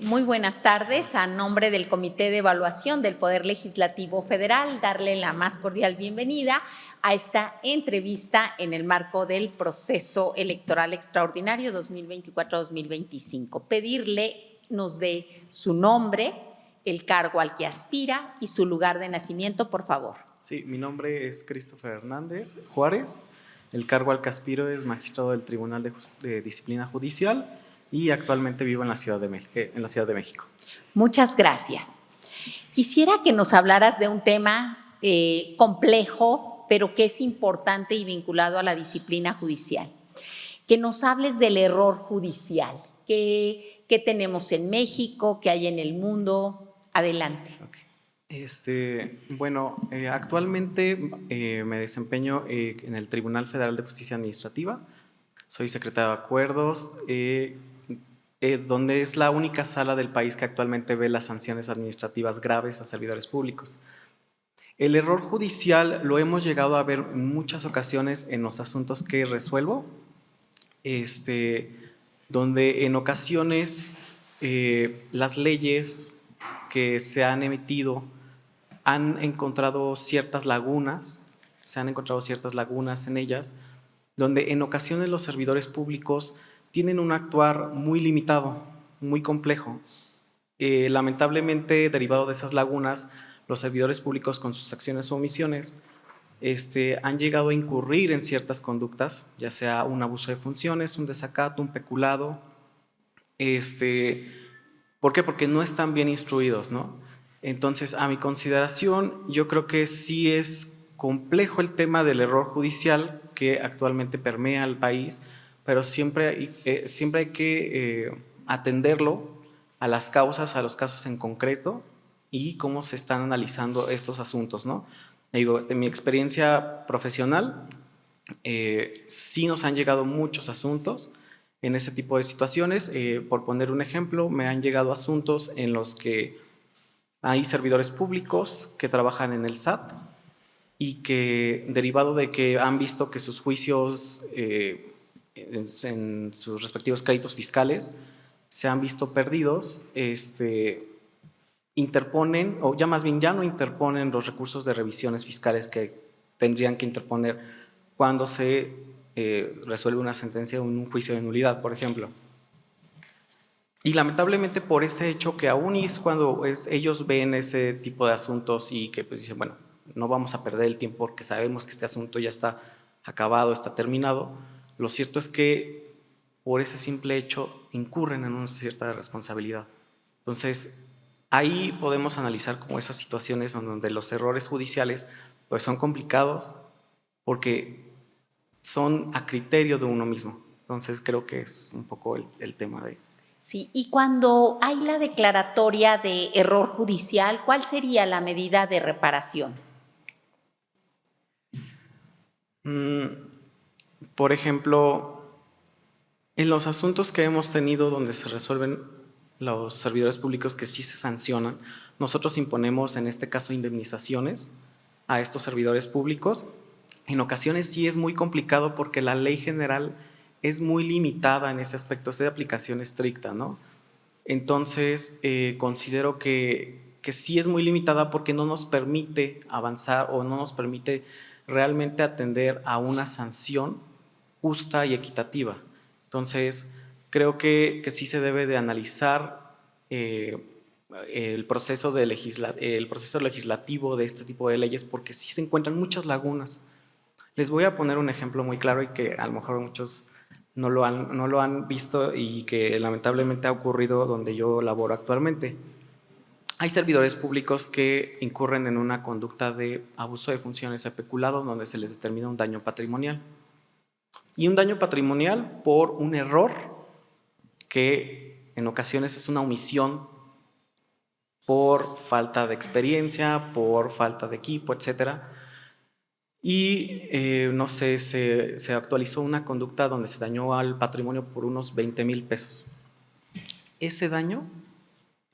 Muy buenas tardes. A nombre del Comité de Evaluación del Poder Legislativo Federal, darle la más cordial bienvenida a esta entrevista en el marco del proceso electoral extraordinario 2024-2025. Pedirle nos dé su nombre, el cargo al que aspira y su lugar de nacimiento, por favor. Sí, mi nombre es Christopher Hernández Juárez. El cargo al que aspiro es magistrado del Tribunal de Disciplina Judicial y actualmente vivo en la Ciudad de México. Muchas gracias. Quisiera que nos hablaras de un tema complejo, pero que es importante y vinculado a la disciplina judicial. Que nos hables del error judicial. ¿Qué tenemos en México? ¿Qué hay en el mundo? Adelante. Okay. Actualmente me desempeño en el Tribunal Federal de Justicia Administrativa. Soy secretario de acuerdos, donde es la única sala del país que actualmente ve las sanciones administrativas graves a servidores públicos. El error judicial lo hemos llegado a ver en muchas ocasiones en los asuntos que resuelvo, donde en ocasiones las leyes que se han emitido han encontrado ciertas lagunas, en ellas, donde en ocasiones los servidores públicos tienen un actuar muy limitado, muy complejo. Lamentablemente, derivado de esas lagunas, los servidores públicos con sus acciones o omisiones han llegado a incurrir en ciertas conductas, ya sea un abuso de funciones, un desacato, un peculado. ¿Por qué? Porque no están bien instruidos, ¿no? Entonces, a mi consideración, yo creo que sí es complejo el tema del error judicial que actualmente permea al país, pero siempre hay que atenderlo a las causas, a los casos en concreto y cómo se están analizando estos asuntos, ¿no? Digo, en mi experiencia profesional, sí nos han llegado muchos asuntos en ese tipo de situaciones. Por poner un ejemplo, me han llegado asuntos en los que hay servidores públicos que trabajan en el SAT y que, derivado de que han visto que sus juicios en sus respectivos créditos fiscales se han visto perdidos, interponen, o ya más bien ya no interponen los recursos de revisiones fiscales que tendrían que interponer cuando se resuelve una sentencia o un juicio de nulidad, por ejemplo. Y lamentablemente por ese hecho, que aún es cuando ellos ven ese tipo de asuntos y que pues dicen, bueno, no vamos a perder el tiempo porque sabemos que este asunto ya está acabado, está terminado, lo cierto es que por ese simple hecho incurren en una cierta responsabilidad. Entonces, ahí podemos analizar como esas situaciones donde los errores judiciales pues son complicados porque son a criterio de uno mismo. Entonces, creo que es un poco el tema de… Sí, y cuando hay la declaratoria de error judicial, ¿cuál sería la medida de reparación? Por ejemplo, en los asuntos que hemos tenido donde se resuelven los servidores públicos que sí se sancionan, nosotros imponemos en este caso indemnizaciones a estos servidores públicos. En ocasiones sí es muy complicado porque la ley general es muy limitada en ese aspecto, es de aplicación estricta, ¿no? Entonces, considero que sí es muy limitada porque no nos permite avanzar o no nos permite realmente atender a una sanción justa y equitativa. Entonces, creo que sí se debe de analizar el proceso legislativo de este tipo de leyes porque sí se encuentran muchas lagunas. Les voy a poner un ejemplo muy claro y que a lo mejor muchos no lo han visto y que lamentablemente ha ocurrido donde yo laboro actualmente. Hay servidores públicos que incurren en una conducta de abuso de funciones o peculado donde se les determina un daño patrimonial. Y un daño patrimonial por un error que en ocasiones es una omisión por falta de experiencia, por falta de equipo, etcétera. Y no sé, se actualizó una conducta donde se dañó al patrimonio por unos 20,000 pesos. Ese daño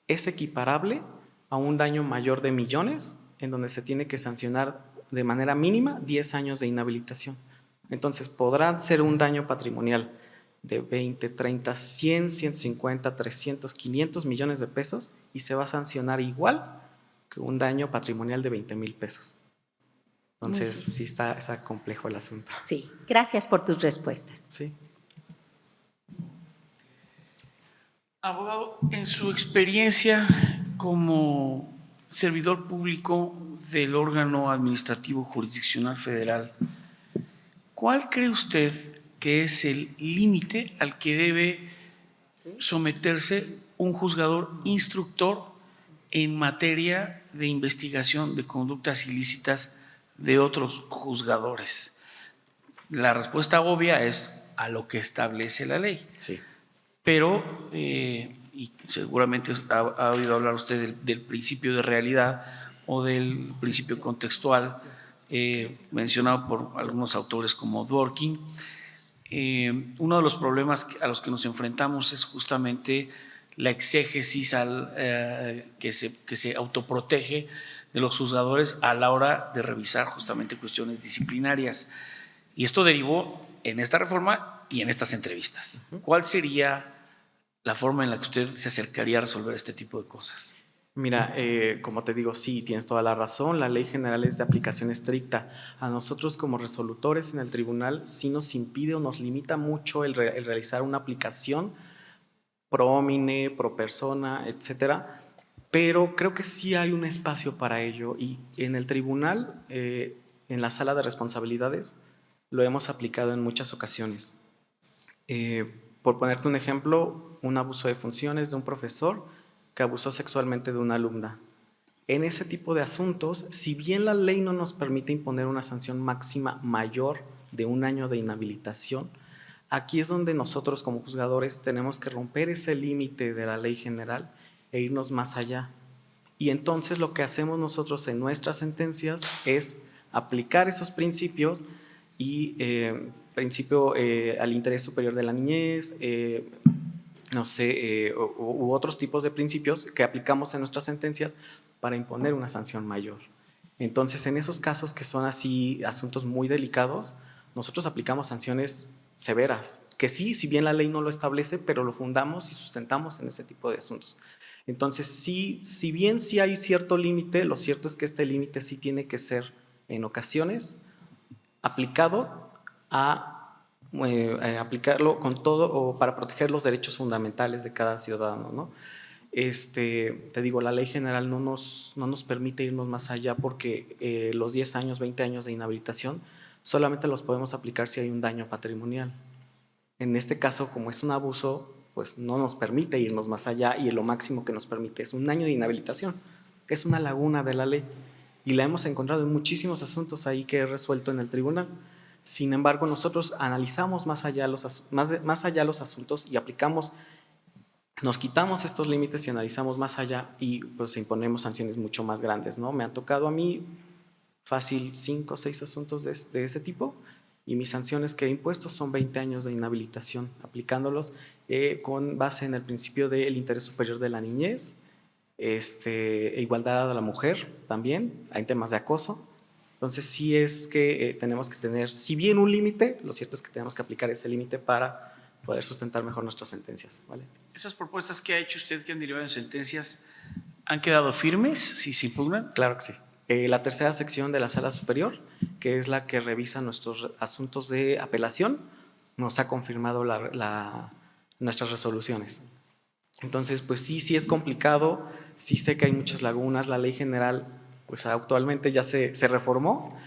es equiparable a un daño mayor de millones, en donde se tiene que sancionar de manera mínima 10 años de inhabilitación. Entonces, podrá ser un daño patrimonial de 20, 30, 100, 150, 300, 500 millones de pesos y se va a sancionar igual que un daño patrimonial de 20,000 pesos. Entonces, sí está complejo el asunto. Sí, gracias por tus respuestas. Sí. Abogado, en su experiencia como servidor público del órgano administrativo jurisdiccional federal, ¿cuál cree usted que es el límite al que debe someterse un juzgador instructor en materia de investigación de conductas ilícitas de otros juzgadores? La respuesta obvia es a lo que establece la ley. Sí. Pero, y seguramente ha oído hablar usted del principio de realidad o del principio contextual mencionado por algunos autores como Dworkin. Uno de los problemas a los que nos enfrentamos es justamente la exégesis que se autoprotege de los juzgadores a la hora de revisar justamente cuestiones disciplinarias. Y esto derivó en esta reforma y en estas entrevistas. ¿Cuál sería la forma en la que usted se acercaría a resolver este tipo de cosas? Mira, como te digo, sí, tienes toda la razón. La ley general es de aplicación estricta. A nosotros como resolutores en el tribunal sí nos impide o nos limita mucho el realizar una aplicación pro homine, pro persona, etcétera. Pero creo que sí hay un espacio para ello y en el tribunal, en la sala de responsabilidades, lo hemos aplicado en muchas ocasiones. Por ponerte un ejemplo, un abuso de funciones de un profesor que abusó sexualmente de una alumna. En ese tipo de asuntos, si bien la ley no nos permite imponer una sanción máxima mayor de 1 año de inhabilitación, aquí es donde nosotros como juzgadores tenemos que romper ese límite de la ley general e irnos más allá. Y entonces lo que hacemos nosotros en nuestras sentencias es aplicar esos principios y principio al interés superior de la niñez, no sé, u otros tipos de principios que aplicamos en nuestras sentencias para imponer una sanción mayor. Entonces, en esos casos que son así asuntos muy delicados, nosotros aplicamos sanciones severas, que sí, si bien la ley no lo establece, pero lo fundamos y sustentamos en ese tipo de asuntos. Entonces, sí, si bien sí hay cierto límite, lo cierto es que este límite sí tiene que ser, en ocasiones, aplicado aplicarlo con todo o para proteger los derechos fundamentales de cada ciudadano, ¿no? Te digo, la ley general no nos permite irnos más allá porque los 10 años, 20 años de inhabilitación solamente los podemos aplicar si hay un daño patrimonial. En este caso, como es un abuso, pues no nos permite irnos más allá y lo máximo que nos permite es 1 año de inhabilitación. Es una laguna de la ley y la hemos encontrado en muchísimos asuntos ahí que he resuelto en el tribunal. Sin embargo, nosotros analizamos más allá los asuntos y aplicamos, nos quitamos estos límites y analizamos más allá y pues imponemos sanciones mucho más grandes, ¿no? Me ha tocado a mí fácil 5 o 6 asuntos de ese tipo y mis sanciones que he impuesto son 20 años de inhabilitación, aplicándolos con base en el principio del interés superior de la niñez, igualdad a la mujer también, hay temas de acoso. Entonces sí es que tenemos que tener, si bien un límite, lo cierto es que tenemos que aplicar ese límite para poder sustentar mejor nuestras sentencias, ¿vale? ¿Esas propuestas que ha hecho usted que han derivado en sentencias han quedado firmes si se impugnan? Claro que sí. La tercera sección de la Sala Superior, que es la que revisa nuestros asuntos de apelación, nos ha confirmado nuestras resoluciones. Entonces, pues sí es complicado, sí sé que hay muchas lagunas, la ley general pues actualmente ya se reformó,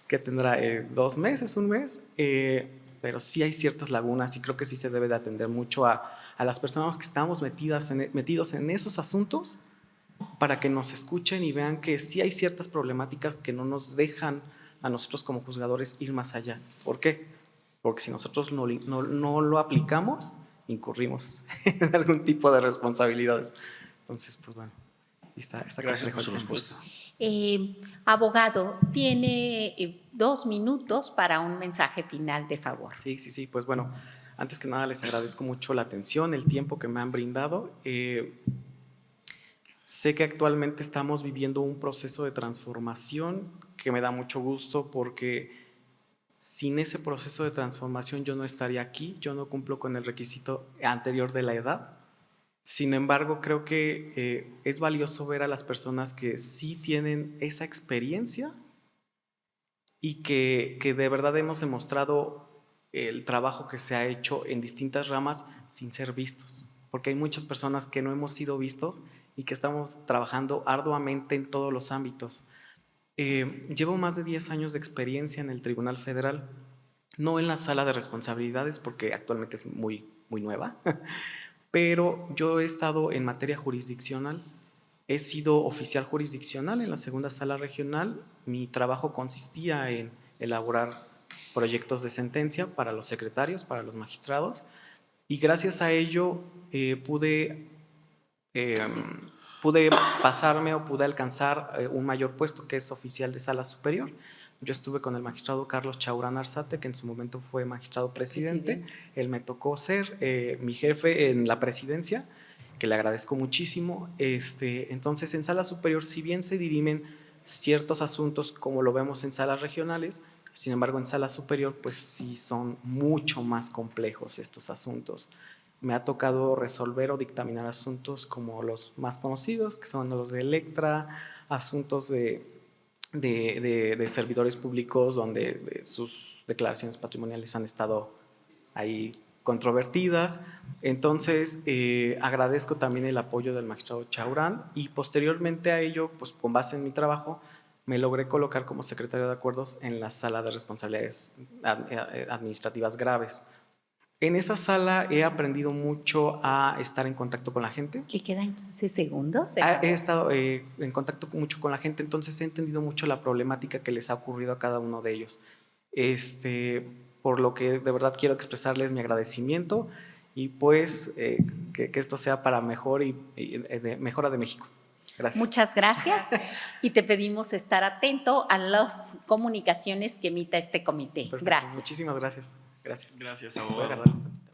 que tendrá 2 meses, 1 mes, pero sí hay ciertas lagunas y creo que sí se debe de atender mucho a las personas que estamos metidos en esos asuntos para que nos escuchen y vean que sí hay ciertas problemáticas que no nos dejan a nosotros como juzgadores ir más allá. ¿Por qué? Porque si nosotros no lo aplicamos, incurrimos en algún tipo de responsabilidades. Entonces, pues bueno, está Gracias complejo por su el tema. respuesta. Abogado, tiene 2 minutos para un mensaje final de favor. Sí, pues bueno, antes que nada les agradezco mucho la atención, el tiempo que me han brindado. Sé que actualmente estamos viviendo un proceso de transformación que me da mucho gusto porque sin ese proceso de transformación yo no estaría aquí, yo no cumplo con el requisito anterior de la edad. Sin embargo, creo que es valioso ver a las personas que sí tienen esa experiencia y que de verdad hemos demostrado el trabajo que se ha hecho en distintas ramas sin ser vistos, porque hay muchas personas que no hemos sido vistos y que estamos trabajando arduamente en todos los ámbitos. Llevo más de 10 años de experiencia en el Tribunal Federal, no en la sala de responsabilidades porque actualmente es muy nueva, pero yo he estado en materia jurisdiccional. He sido oficial jurisdiccional en la segunda sala regional. Mi trabajo consistía en elaborar proyectos de sentencia para los secretarios, para los magistrados, y gracias a ello pude pasarme o pude alcanzar un mayor puesto, que es oficial de sala superior. Yo estuve con el magistrado Carlos Chaurán Arzate, que en su momento fue magistrado presidente. Él me tocó ser mi jefe en la presidencia, que le agradezco muchísimo. Entonces, en sala superior, si bien se dirimen ciertos asuntos como lo vemos en salas regionales, sin embargo, en sala superior, pues sí son mucho más complejos estos asuntos. Me ha tocado resolver o dictaminar asuntos como los más conocidos, que son los de Electra, asuntos de servidores públicos donde sus declaraciones patrimoniales han estado ahí controvertidas. Entonces, agradezco también el apoyo del magistrado Chaurán y posteriormente a ello, pues con base en mi trabajo, me logré colocar como secretario de acuerdos en la sala de responsabilidades administrativas graves. En esa sala he aprendido mucho a estar en contacto con la gente. ¿Le quedan 15 segundos? He estado en contacto mucho con la gente, entonces he entendido mucho la problemática que les ha ocurrido a cada uno de ellos. Por lo que de verdad quiero expresarles mi agradecimiento y pues que esto sea para mejor y mejora de México. Gracias. Muchas gracias y te pedimos estar atento a las comunicaciones que emita este comité. Perfecto. Gracias. Muchísimas gracias. Gracias. Gracias, Voy a abogado. agarrar esta.